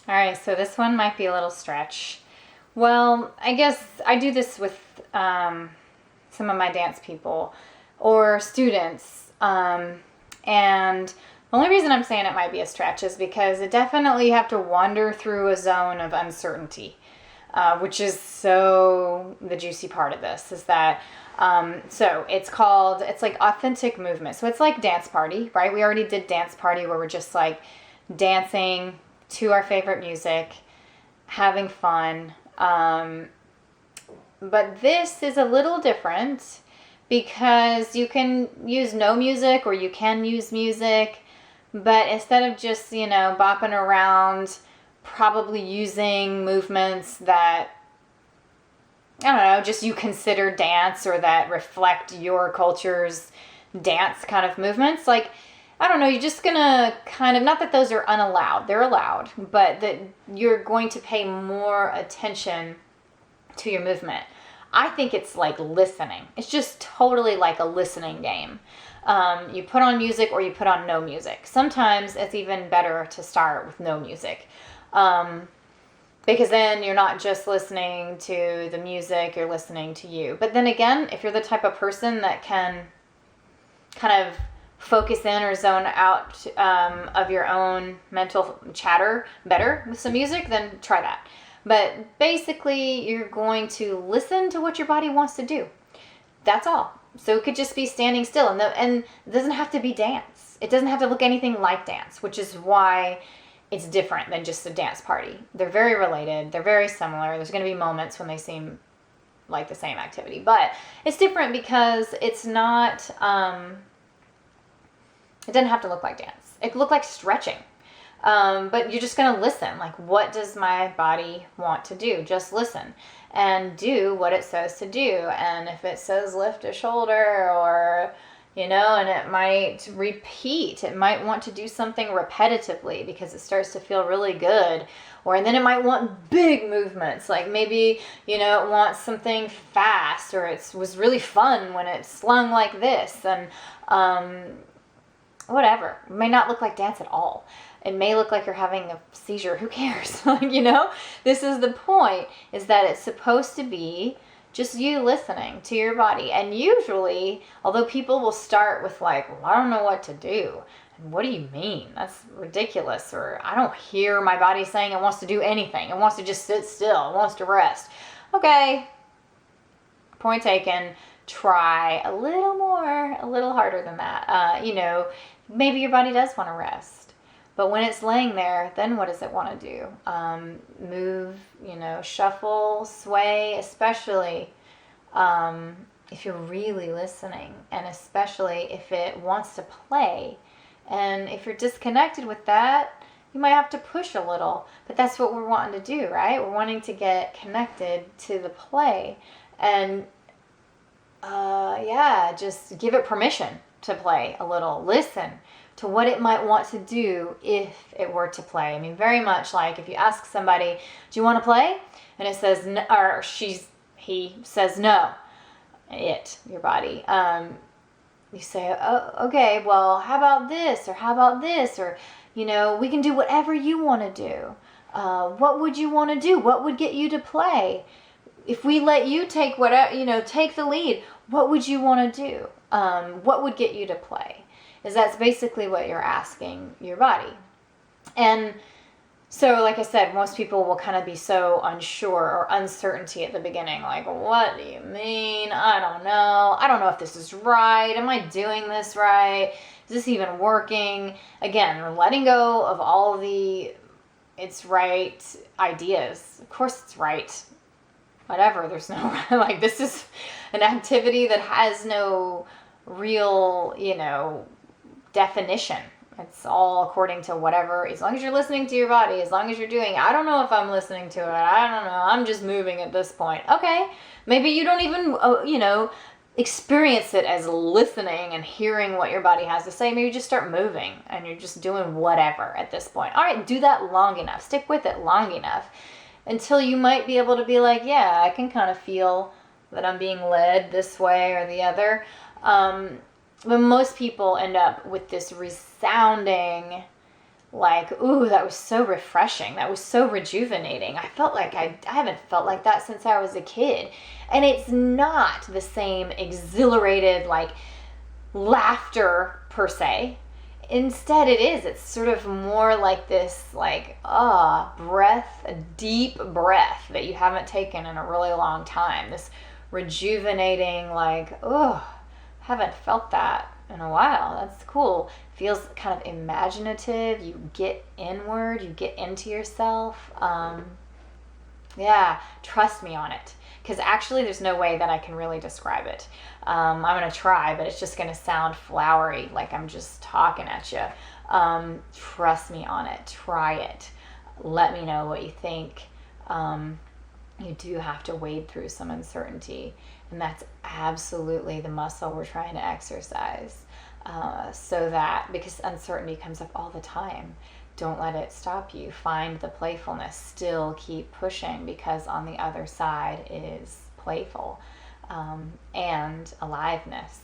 All right, so this one might be a little stretch. Well, I guess I do this with some of my dance people or students. And the only reason I'm saying it might be a stretch is because it definitely you have to wander through a zone of uncertainty, which is so the juicy part of this is that so it's like authentic movement. So it's like dance party, right? We already did dance party where we're just like dancing to our favorite music, having fun. But this is a little different because you can use no music or you can use music, but instead of just, bopping around, probably using movements that, I don't know, just you consider dance or that reflect your culture's dance kind of movements. Like, I don't know, you're just gonna kind of, not that those are unallowed, they're allowed, but that you're going to pay more attention to your movement. I think it's like listening. It's just totally like a listening game. You put on music or you put on no music. Sometimes it's even better to start with no music. Because then you're not just listening to the music, you're listening to you. But then again, if you're the type of person that can kind of focus in or zone out of your own mental chatter better with some music, then try that. But basically, you're going to listen to what your body wants to do. That's all. So it could just be standing still. And it doesn't have to be dance. It doesn't have to look anything like dance, which is why it's different than just a dance party. They're very related. They're very similar. There's going to be moments when they seem like the same activity. But it's different because it's not... it doesn't have to look like dance. It could look like stretching. But you're just going to listen. Like, what does my body want to do? Just listen and do what it says to do. And if it says lift a shoulder or, and it might repeat, it might want to do something repetitively because it starts to feel really good. And then it might want big movements. Like maybe, it wants something fast or it was really fun when it slung like this. And, whatever. It may not look like dance at all. It may look like you're having a seizure. Who cares? This is the point, is that it's supposed to be just you listening to your body. And usually, although people will start with like, well, I don't know what to do. And what do you mean? That's ridiculous. Or I don't hear my body saying it wants to do anything. It wants to just sit still. It wants to rest. Okay. Point taken. Try a little more, a little harder than that. Maybe your body does want to rest. But when it's laying there, then what does it want to do? Move, shuffle, sway, especially if you're really listening, and especially if it wants to play. And if you're disconnected with that, you might have to push a little. But that's what we're wanting to do, right? We're wanting to get connected to the play. And just give it permission to play a little. Listen to what it might want to do if it were to play. I mean, very much like if you ask somebody, do you want to play? And it says no, or he says no. Your body. You say, oh, okay, well, how about this? Or how about this? Or, we can do whatever you want to do. What would you want to do? What would get you to play? If we let you take whatever, take the lead, what would you want to do? What would get you to play? That's basically what you're asking your body. And so, like I said, most people will kind of be so unsure or uncertainty at the beginning. Like, what do you mean? I don't know. I don't know if this is right. Am I doing this right? Is this even working? Again, we're letting go of all the it's right ideas. Of course it's right. Whatever. There's no, this is an activity that has no real, definition. It's all according to whatever, as long as you're listening to your body, as long as you're doing, I don't know if I'm listening to it. I don't know. I'm just moving at this point. Okay. Maybe you don't even, experience it as listening and hearing what your body has to say. Maybe you just start moving and you're just doing whatever at this point. All right. Do that long enough. Stick with it long enough until you might be able to be like, yeah, I can kind of feel that I'm being led this way or the other. But most people end up with this resounding, like, ooh, that was so refreshing. That was so rejuvenating. I felt like I haven't felt like that since I was a kid. And it's not the same exhilarated, like, laughter per se. Instead, it is. It's sort of more like this, like, breath, a deep breath that you haven't taken in a really long time. This rejuvenating, like, haven't felt that in a while. That's cool. Feels kind of imaginative. You get inward, you get into yourself. Yeah, trust me on it. Because actually, there's no way that I can really describe it. I'm going to try, but it's just going to sound flowery, like I'm just talking at you. Trust me on it. Try it. Let me know what you think. You do have to wade through some uncertainty, and that's absolutely the muscle we're trying to exercise. So that, because uncertainty comes up all the time, don't let it stop you. Find the playfulness. Still keep pushing, because on the other side is playful and aliveness.